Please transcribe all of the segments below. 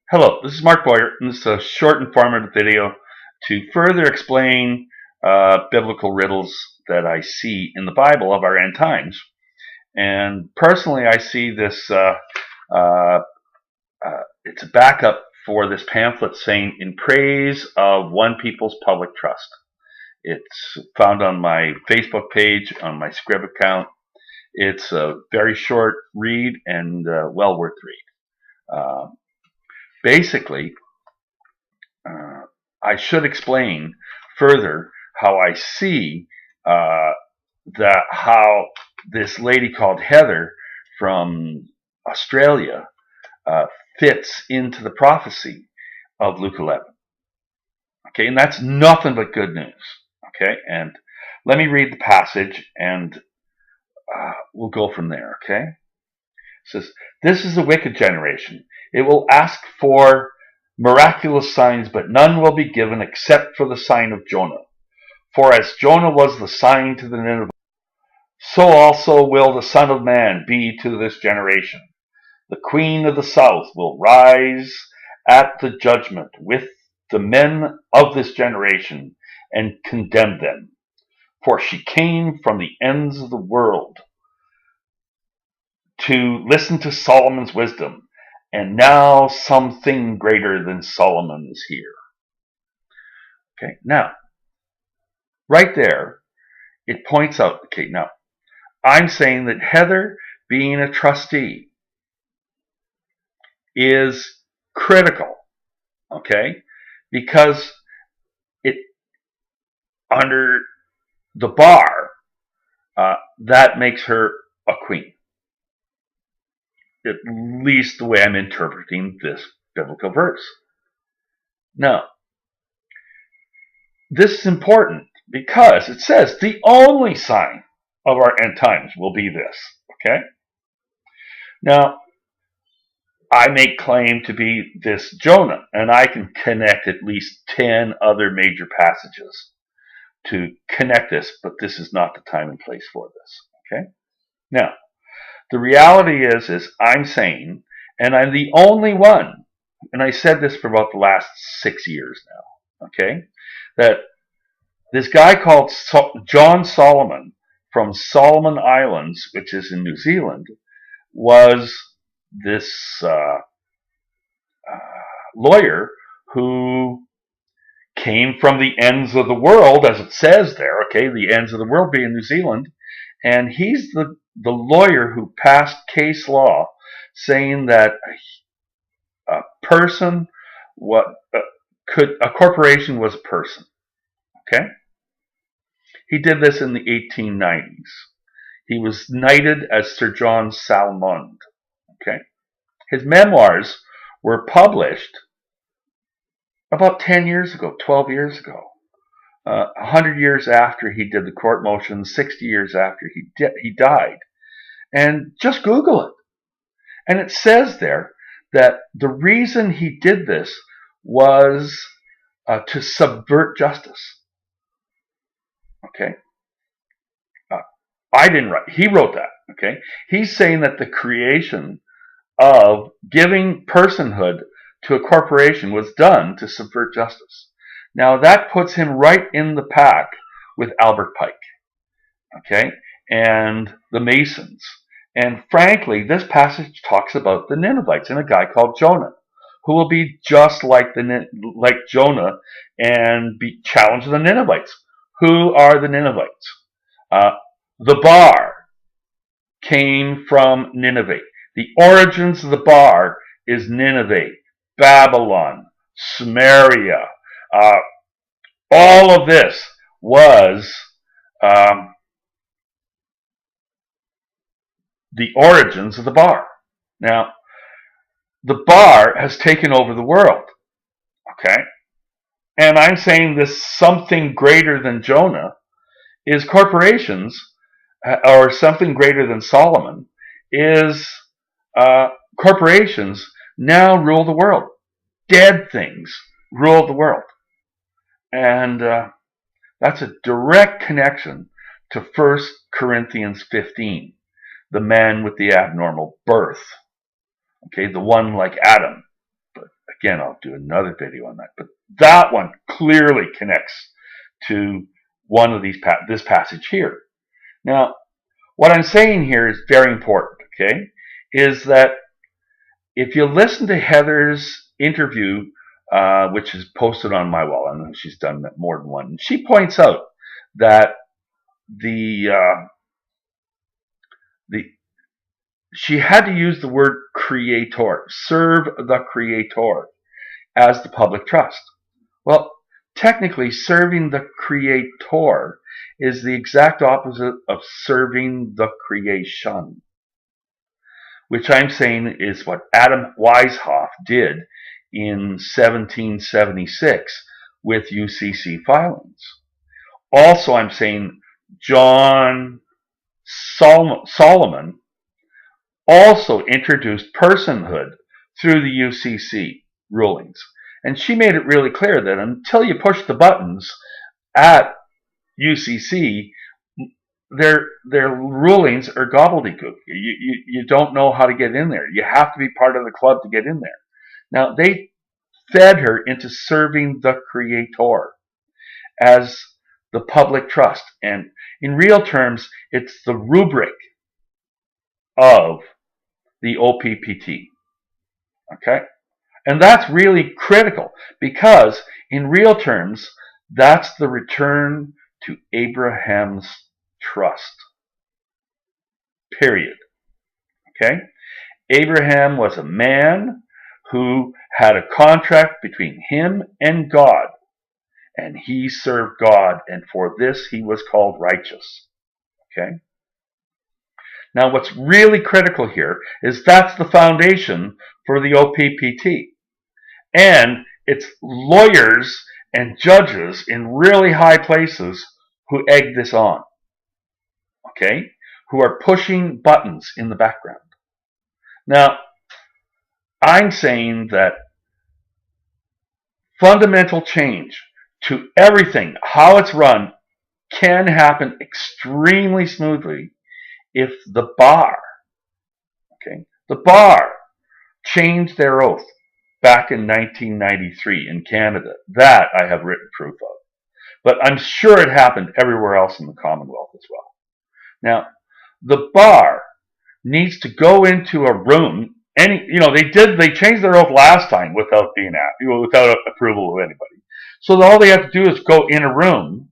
Hello, this is Mark Boyer, and this is a short, informative video to further explain biblical riddles that I see in the Bible of our end times. And personally, I see this, uh, it's a backup for this pamphlet saying, "In Praise of One People's Public Trust." It's found on my Facebook page, on my Scrib account. It's a very short read and well worth the read. Basically, I should explain further how I see how this lady called Heather from Australia fits into the prophecy of Luke 11. Okay, and that's nothing but good news. Okay, and let me read the passage, and we'll go from there. Okay, it says, "This is a wicked generation. It will ask for miraculous signs, but none will be given except for the sign of Jonah. For as Jonah was the sign to the Ninevites, so also will the Son of Man be to this generation. The Queen of the South will rise at the judgment with the men of this generation and condemn them. For she came from the ends of the world to listen to Solomon's wisdom, and now something greater than Solomon is here." Okay, now, right there, it points out, okay, now, I'm saying that Heather being a trustee is critical, okay, because it, under the bar, that makes her a queen. At least the way I'm interpreting this biblical verse. Now, this is important because it says the only sign of our end times will be this. Okay? Now, I make claim to be this Jonah, and I can connect at least 10 other major passages to connect this, but this is not the time and place for this. Okay? Now, the reality is I'm saying, and I'm the only one, and I said this for about the last 6 years now, okay, that this guy called John Solomon from Solomon Islands, which is in New Zealand, was this lawyer who came from the ends of the world, as it says there, okay, the ends of the world being New Zealand, and he's the lawyer who passed case law saying that a person, a corporation was a person. Okay? He did this in the 1890s. He was knighted as Sir John Salmond. Okay? His memoirs were published about 10 years ago, 12 years ago. 100 years after he did the court motion, 60 years after he died. And just Google it. And it says there that the reason he did this was to subvert justice. Okay? I didn't write. He wrote that. Okay? He's saying that the creation of giving personhood to a corporation was done to subvert justice. Now that puts him right in the pack with Albert Pike. Okay? And the Masons. And frankly, this passage talks about the Ninevites and a guy called Jonah, who will be just like Jonah and challenge the Ninevites. Who are the Ninevites? The bar came from Nineveh. The origins of the bar is Nineveh, Babylon, Samaria. All of this was the origins of the bar. Now, the bar has taken over the world. Okay? And I'm saying this something greater than Jonah is corporations, or something greater than Solomon, is corporations now rule the world. Dead things rule the world. And that's a direct connection to 1 Corinthians 15. The man with the abnormal birth. Okay, the one like Adam, but Again, I'll do another video on that. But that one clearly connects to one of this passage here. Now, what I'm saying here is very important, okay? Is that if you listen to Heather's interview, which is posted on my wall, I know she's done more than one, she points out that she had to use the word creator, serve the creator, as the public trust. Well, technically, serving the creator is the exact opposite of serving the creation, which I'm saying is what Adam Weishaupt did in 1776 with UCC filings. Also, I'm saying John Solomon also introduced personhood through the UCC rulings. And she made it really clear that until you push the buttons at UCC, their rulings are gobbledygook. You don't know how to get in there. You have to be part of the club to get in there. Now, they fed her into serving the creator as the public trust. And in real terms, it's the rubric of the OPPT. Okay? And that's really critical because in real terms, that's the return to Abraham's trust. Period. Okay? Abraham was a man who had a contract between him and God, and he served God, and for this he was called righteous. Okay? Now, what's really critical here is that's the foundation for the OPPT. And it's lawyers and judges in really high places who egg this on. Okay? Who are pushing buttons in the background. Now, I'm saying that fundamental change to everything, how it's run, can happen extremely smoothly if the bar, changed their oath back in 1993 in Canada. That I have written proof of. But I'm sure it happened everywhere else in the Commonwealth as well. Now, the bar needs to go into a room. They changed their oath last time without being asked, without approval of anybody. So all they have to do is go in a room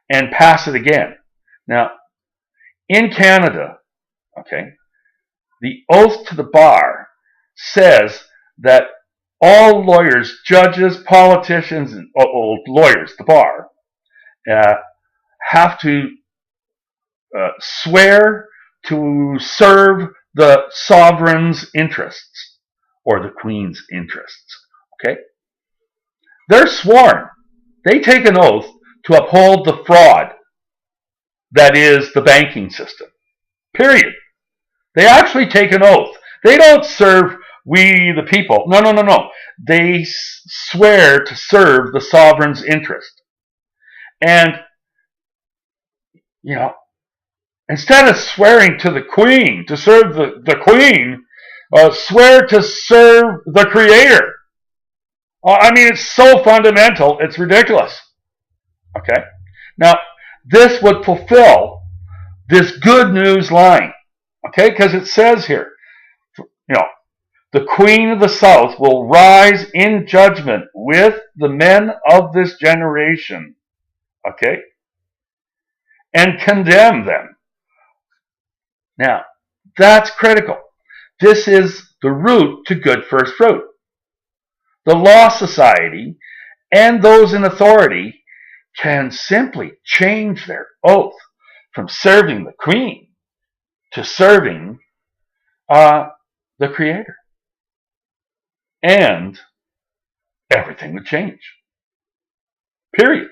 and pass it again. Now, in Canada, the oath to the bar says that all lawyers, judges, politicians, and lawyers, the bar, have to swear to serve the sovereign's interests or the Queen's interests. Okay? They're sworn. They take an oath to uphold the fraud that is the banking system. Period. They actually take an oath. They don't serve we the people. No. They swear to serve the sovereign's interest. And, instead of swearing to the Queen, to serve the Queen, swear to serve the Creator. It's so fundamental, it's ridiculous. Okay? Now, this would fulfill this good news line. Okay? Because it says here, the Queen of the South will rise in judgment with the men of this generation. Okay? And condemn them. Now, that's critical. This is the route to good first fruit. The Law Society and those in authority can simply change their oath from serving the Queen to serving the Creator. And everything would change. Period.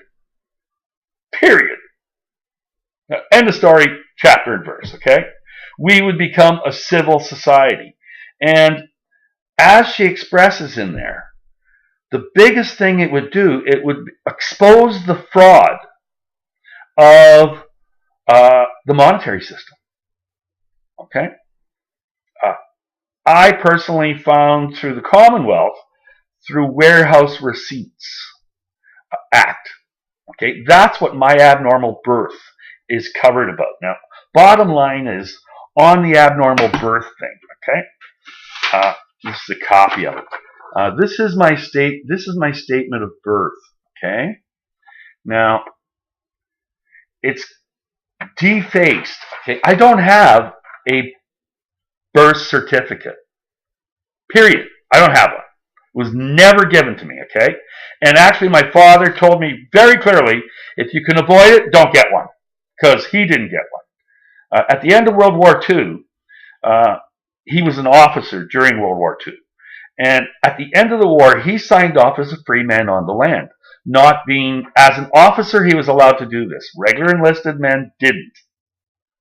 End of story, chapter and verse, okay? We would become a civil society. And as she expresses in there, the biggest thing it would do, it would expose the fraud of the monetary system. Okay? I personally found through the Commonwealth through warehouse receipts act. Okay, that's what my abnormal birth is covered about. Now, bottom line is on the abnormal birth thing. Okay, this is a copy of it. This is my statement of birth. Okay, now it's defaced. Okay, I don't have a birth certificate. Period. I don't have one. It was never given to me, okay? And actually, my father told me very clearly, if you can avoid it, don't get one, because he didn't get one. At the end of World War II, he was an officer during World War II. And at the end of the war, he signed off as a free man on the land. Not being, as an officer, he was allowed to do this. Regular enlisted men didn't.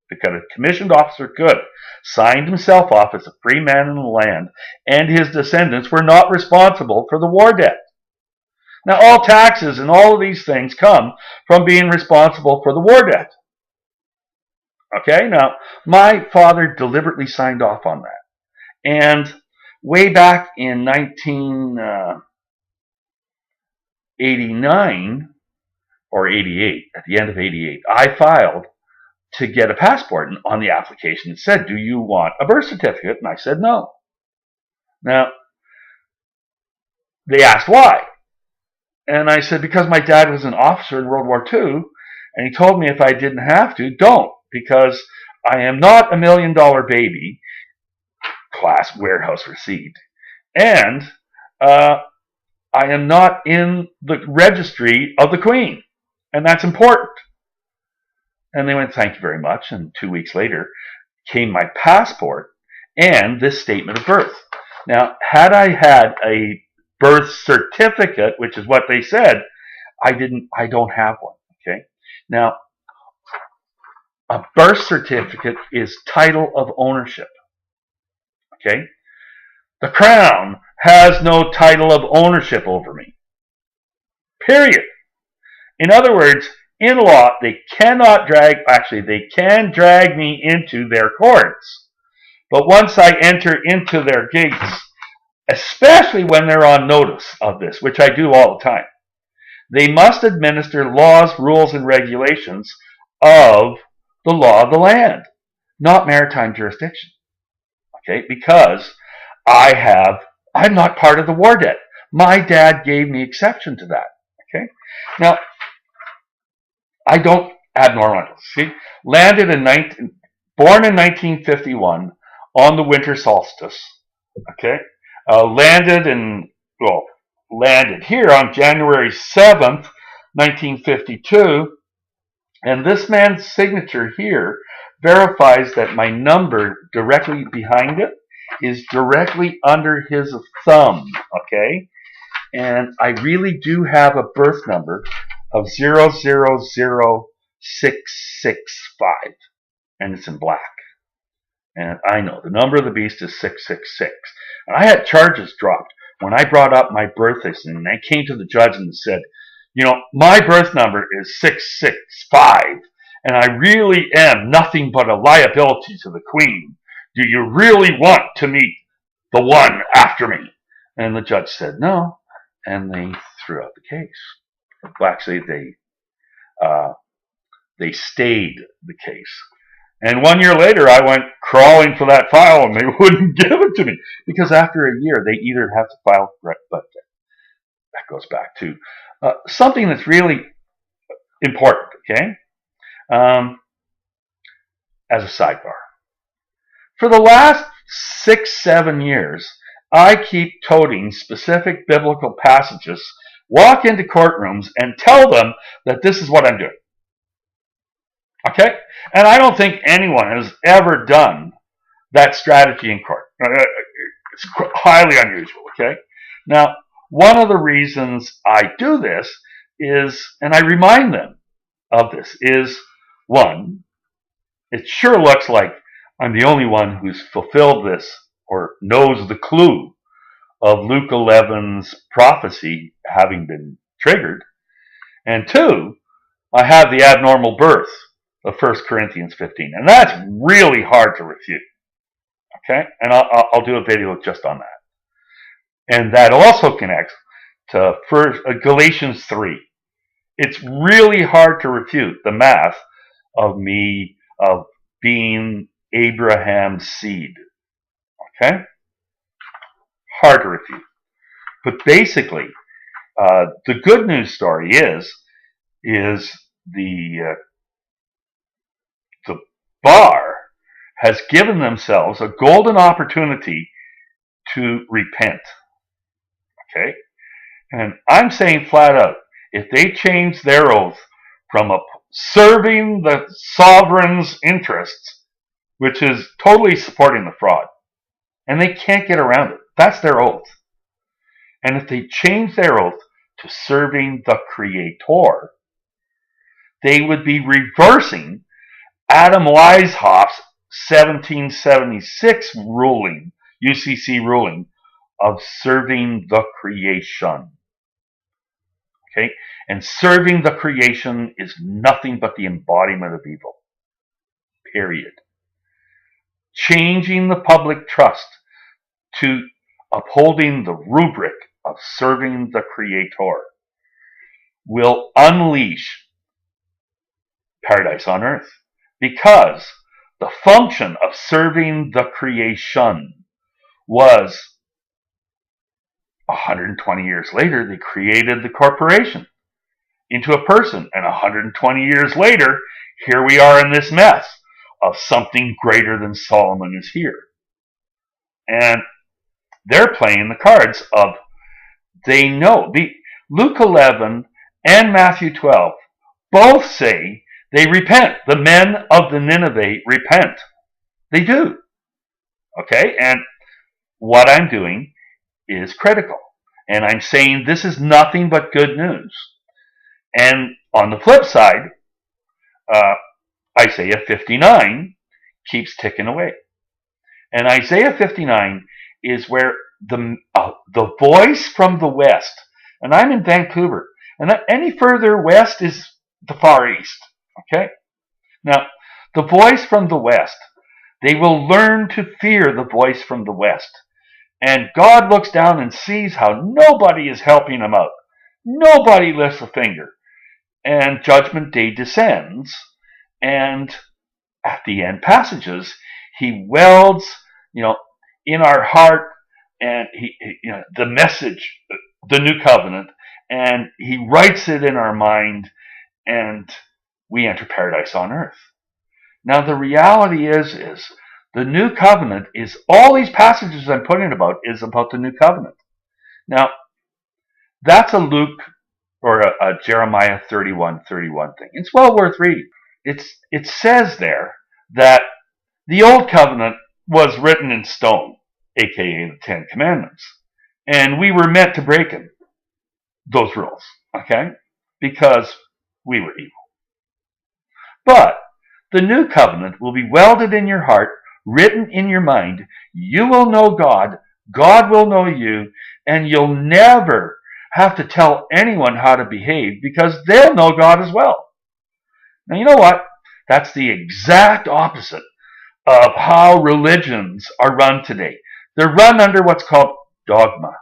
Because a commissioned officer could. Signed himself off as a free man in the land, and his descendants were not responsible for the war debt. Now, all taxes and all of these things come from being responsible for the war debt. Okay, now, my father deliberately signed off on that. And way back in 1989, or 88, at the end of 88, I filed to get a passport, and on the application it said, do you want a birth certificate? And I said no. Now, they asked why. And I said, because my dad was an officer in World War II, and he told me if I didn't have to, don't, because I am not $1 million baby, class warehouse receipt, and I am not in the registry of the Queen, and that's important. And they went, thank you very much. And 2 weeks later came my passport and this statement of birth. Now, had I had a birth certificate, which is what they said, I don't have one. Okay. Now, a birth certificate is title of ownership. Okay. The Crown has no title of ownership over me. Period. In other words, in law, they cannot they can drag me into their courts. But once I enter into their gates, especially when they're on notice of this, which I do all the time, they must administer laws, rules, and regulations of the law of the land, not maritime jurisdiction. Okay, because I'm not part of the war debt. My dad gave me exception to that. Okay, now, I don't abnormal. See, born in 1951 on the winter solstice. Okay, landed here on January 7th, 1952, and this man's signature here verifies that my number directly behind it is directly under his thumb. Okay, and I really do have a birth number of 000665, and it's in black. And I know the number of the beast is 666. And I had charges dropped when I brought up my birth history, and I came to the judge and said, you know, my birth number is 665, and I really am nothing but a liability to the Queen. Do you really want to meet the one after me? And the judge said no, and they threw out the case. Well, actually, they stayed the case. And 1 year later, I went crawling for that file, and they wouldn't give it to me. Because after a year, they either have to file, but that goes back to something that's really important, okay? As a sidebar. For the last 6-7 years, I keep toting specific biblical passages, walk into courtrooms, and tell them that this is what I'm doing. Okay? And I don't think anyone has ever done that strategy in court. It's highly unusual, okay? Now, one of the reasons I do this is, and I remind them of this, is one, it sure looks like I'm the only one who's fulfilled this or knows the clue of Luke 11's prophecy having been triggered. And two, I have the abnormal birth of 1 Corinthians 15. And that's really hard to refute. Okay? And I'll do a video just on that. And that also connects to Galatians 3. It's really hard to refute the math of me of being Abraham's seed. Okay? Hard to refute. But basically, the good news story is the bar has given themselves a golden opportunity to repent. Okay? And I'm saying flat out, if they change their oath from serving the sovereign's interests, which is totally supporting the fraud, and they can't get around it, that's their oath. And if they change their oath to serving the Creator, they would be reversing Adam Weishoff's 1776 ruling, UCC ruling, of serving the creation. Okay? And serving the creation is nothing but the embodiment of evil. Period. Changing the public trust to upholding the rubric of serving the Creator will unleash paradise on earth, because the function of serving the creation was 120 years later, they created the corporation into a person. And 120 years later, here we are in this mess of something greater than Solomon is here. And they're playing the cards of, they know. Luke 11 and Matthew 12 both say they repent. The men of the Nineveh repent. They do. Okay? And what I'm doing is critical. And I'm saying this is nothing but good news. And on the flip side, Isaiah 59 keeps ticking away. And Isaiah 59 is where the voice from the west, and I'm in Vancouver, and any further west is the Far East. Okay? Now, the voice from the west, they will learn to fear the voice from the west. And God looks down and sees how nobody is helping him out. Nobody lifts a finger. And Judgment Day descends. And at the end passages, he welds, in our heart, and the message, the new covenant, and he writes it in our mind, and we enter paradise on earth. Now, the reality is the new covenant is, all these passages I'm putting about is about the new covenant. Now, that's a Luke or a Jeremiah 31:31 thing. It's well worth reading. It says there that the old covenant was written in stone, aka the Ten Commandments, and we were meant to break them, those rules, okay, because we were evil. But the new covenant will be welded in your heart, written in your mind. You will know God, God will know you, and you'll never have to tell anyone how to behave, because they'll know God as well. Now, you know what? That's the exact opposite of how religions are run today. They're run under what's called dogma.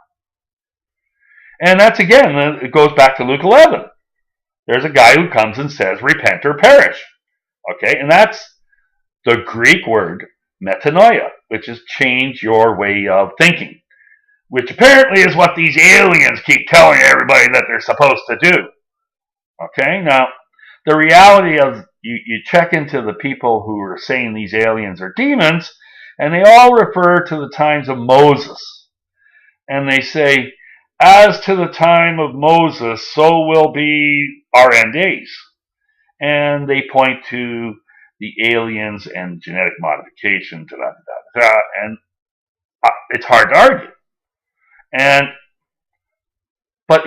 And that's, again, it goes back to Luke 11. There's a guy who comes and says, repent or perish. Okay, and that's the Greek word metanoia, which is change your way of thinking, which apparently is what these aliens keep telling everybody that they're supposed to do. Okay, now, the reality of, you check into the people who are saying these aliens are demons, and they all refer to the times of Moses. And they say, as to the time of Moses, so will be our end days. And they point to the aliens and genetic modification, and it's hard to argue. But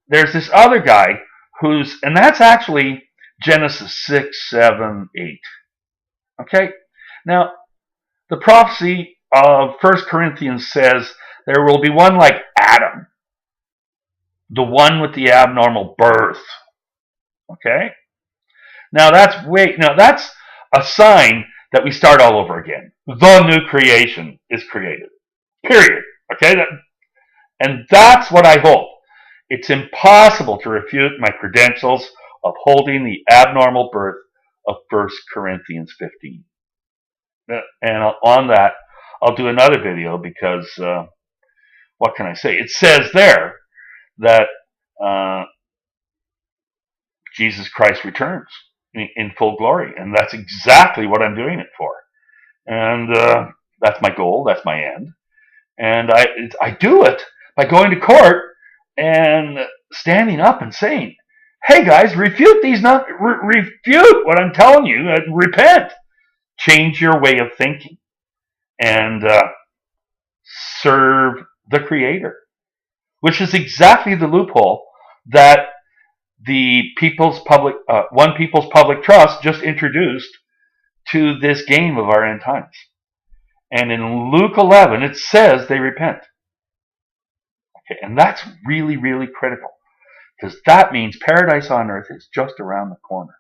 there's this other guy and that's actually Genesis 6, 7, 8. Okay? Now, the prophecy of 1 Corinthians says there will be one like Adam, the one with the abnormal birth. Okay? Now that's a sign that we start all over again. The new creation is created. Period. Okay? And that's what I hold. It's impossible to refute my credentials of holding the abnormal birth of 1 Corinthians 15. And on that, I'll do another video because what can I say? It says there that Jesus Christ returns in full glory, and that's exactly what I'm doing it for. And that's my goal. That's my end. And I do it by going to court and standing up and saying, "Hey guys, refute what I'm telling you, and repent, change your way of thinking, and serve the Creator," which is exactly the loophole that the One People's Public Trust just introduced to this game of our end times. And in Luke 11, it says they repent. Okay, and that's really, really critical, because that means paradise on earth is just around the corner.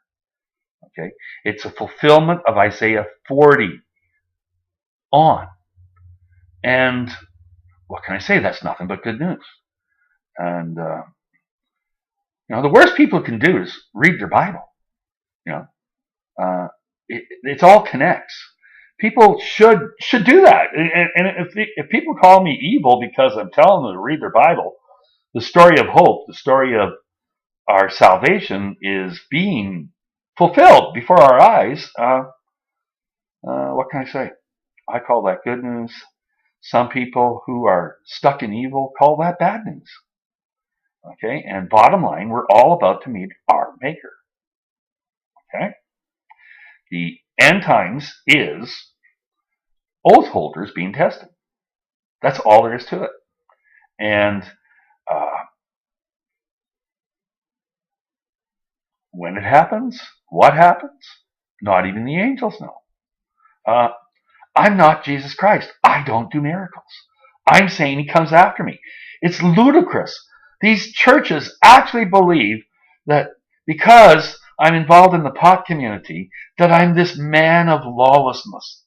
Okay, it's a fulfillment of Isaiah 40 on. And what can I say? That's nothing but good news. And the worst people can do is read their Bible. It all connects. People should do that. And if people call me evil because I'm telling them to read their Bible, the story of hope, the story of our salvation is being fulfilled before our eyes. What can I say? I call that good news. Some people who are stuck in evil call that bad news. Okay, and bottom line, we're all about to meet our Maker. Okay, the end times is oath holders being tested. That's all there is to it. And when it happens, what happens? Not even the angels know. I'm not Jesus Christ. I don't do miracles. I'm saying he comes after me. It's ludicrous. These churches actually believe that because I'm involved in the pot community, that I'm this man of lawlessness.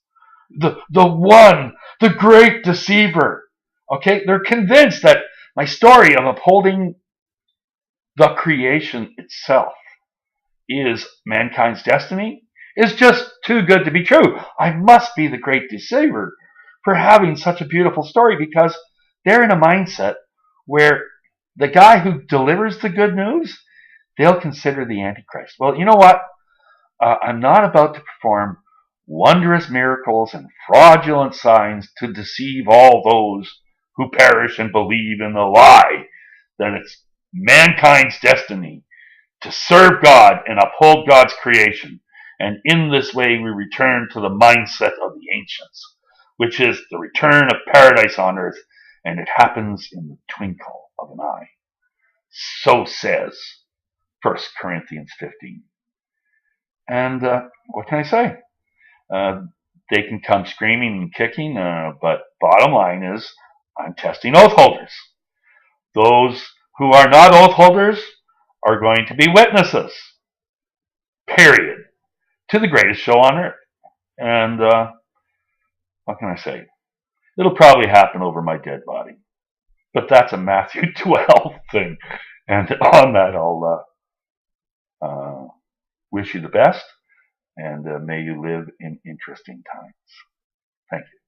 The great deceiver. Okay? They're convinced that my story of upholding the creation itself is mankind's destiny is just too good to be true. I must be the great deceiver for having such a beautiful story, because they're in a mindset where the guy who delivers the good news, they'll consider the Antichrist. Well, you know what? I'm not about to perform wondrous miracles and fraudulent signs to deceive all those who perish and believe in the lie that it's mankind's destiny to serve God and uphold God's creation. And in this way, we return to the mindset of the ancients, which is the return of paradise on earth, and it happens in the twinkle of an eye. So says 1 Corinthians 15. And what can I say? They can come screaming and kicking, but bottom line is, I'm testing oath holders. Those who are not oath holders are going to be witnesses. Period. To the greatest show on earth. And what can I say? It'll probably happen over my dead body. But that's a Matthew 12 thing. And on that, I'll wish you the best. And may you live in interesting times. Thank you.